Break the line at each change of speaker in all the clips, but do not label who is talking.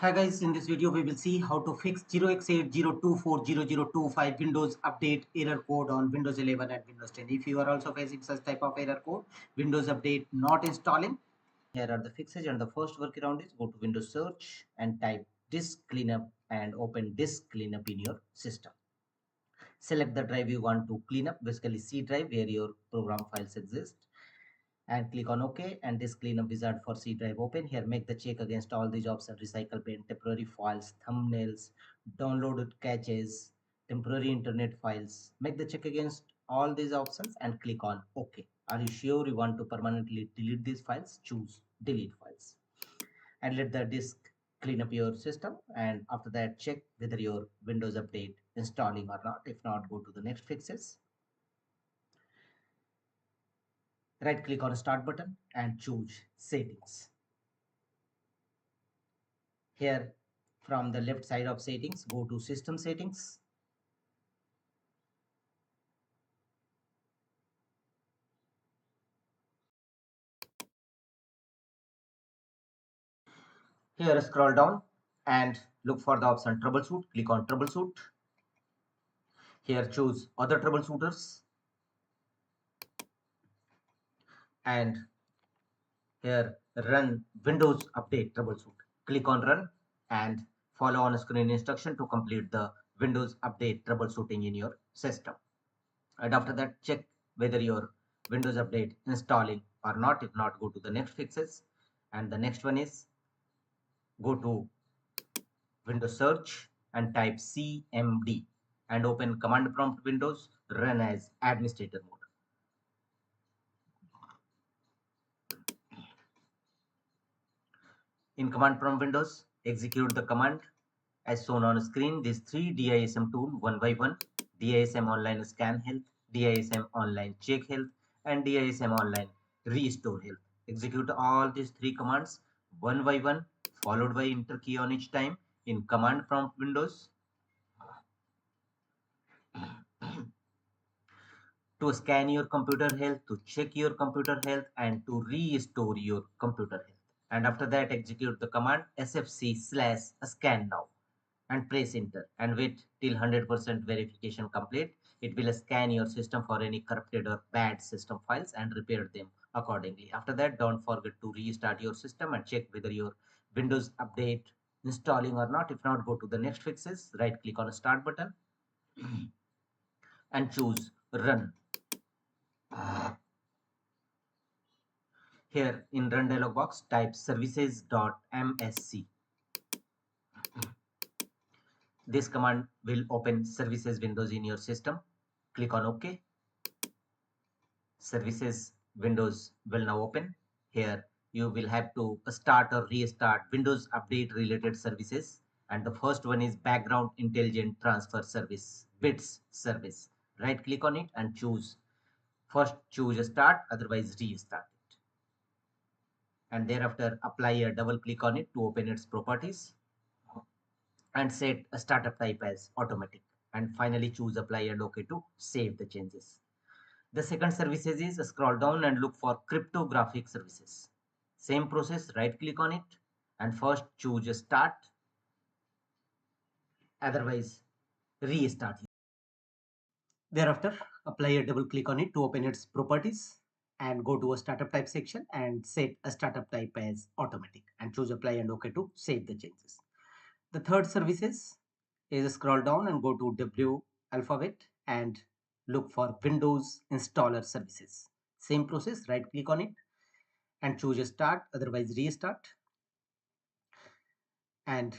Hi guys, in this video we will see how to fix 0x80240025 Windows update error code on Windows 11 and Windows 10. If you are also facing such type of error code, Windows update not installing, here are the fixes, and the first workaround is go to Windows search and type disk cleanup and open disk cleanup in your system. Select the drive you want to clean up, basically C drive where your program files exist, and click on OK, and this cleanup wizard for C drive open. Here make the check against all these options: recycle bin, temporary files, thumbnails, downloaded caches, temporary internet files. Make the check against all these options and click on OK. Are you sure you want to permanently delete these files? Choose delete files and let the disk clean up your system, and after that check whether your Windows update installing or not. If not, go to the next fixes. Right click on start button and choose settings. Here from the left side of settings, go to system settings. Here scroll down and look for the option troubleshoot. Click on troubleshoot. Here choose other troubleshooters and here run Windows update troubleshoot. Click on run and follow on screen instruction to complete the Windows update troubleshooting in your system. And after that check whether your Windows update installing or not. If not, go to the next fixes, and the next one is go to Windows search and type cmd and open command prompt windows, run as administrator mode. In command prompt windows, execute the command as shown on screen. These three DISM tool one by one: DISM online scan health, DISM online check health, and DISM online restore health. Execute all these three commands one by one, followed by enter key on each time in command prompt windows to scan your computer health, to check your computer health, and to restore your computer health. And after that, execute the command sfc/scan now and press enter and wait till 100% verification complete. It will scan your system for any corrupted or bad system files and repair them accordingly. After that, don't forget to restart your system and check whether your Windows update installing or not. If not, go to the next fixes, right click on the start button and choose run. Here in run dialog box, type services.msc. This command will open services windows in your system. Click on OK. Services windows will now open. Here you will have to start or restart Windows update related services, and the first one is background intelligent transfer service, bits service. Right click on it and choose start, otherwise restart it, and thereafter apply a double click on it to open its properties and set a startup type as automatic, and finally choose apply and OK to save the changes. The second services is scroll down and look for cryptographic services. Same process, right click on it and first choose start, otherwise restart. Thereafter apply a double click on it to open its properties and go to a startup type section and set a startup type as automatic and choose apply and OK to save the changes. The third services is scroll down and go to W alphabet and look for Windows installer services. Same process, right click on it and choose start, otherwise restart, and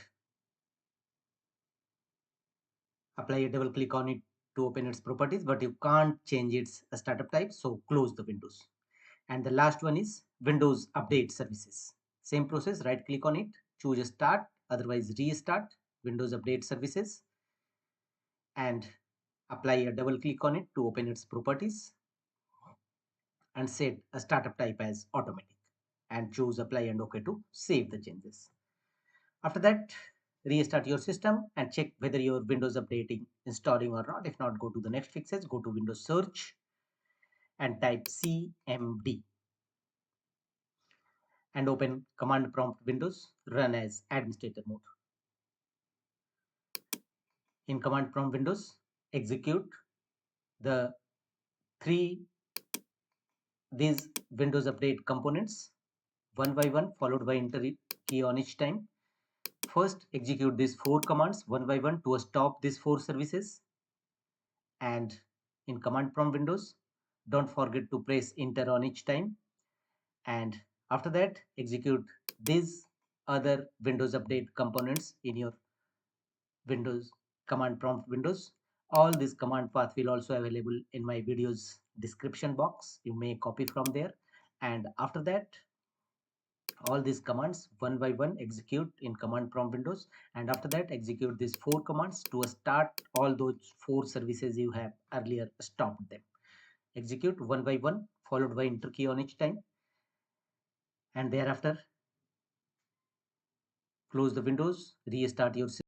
apply a double click on it to open its properties, but you can't change its startup type, so close the windows. And the last one is Windows update services. Same process, right click on it, choose start, otherwise restart Windows update services, and apply a double click on it to open its properties and set a startup type as automatic and choose apply and OK to save the changes. After that, restart your system and check whether your Windows updating installing or not. If not, go to the next fixes, go to Windows search and type cmd and open command prompt windows, run as administrator mode. in command prompt windows, execute the these Windows Update components one by one, followed by enter key on each time. First, execute these 4 commands one by one to stop these 4 services. And in command prompt windows, don't forget to press enter on each time. And after that, execute these other Windows Update components in your Windows command prompt windows. All this command path will also available in my videos description box. You may copy from there. And after that, all these commands one by one execute in command prompt windows, and after that execute these 4 commands to start all those 4 services you have earlier stopped them. Execute one by one, followed by enter key on each time, and thereafter close the windows, restart your system.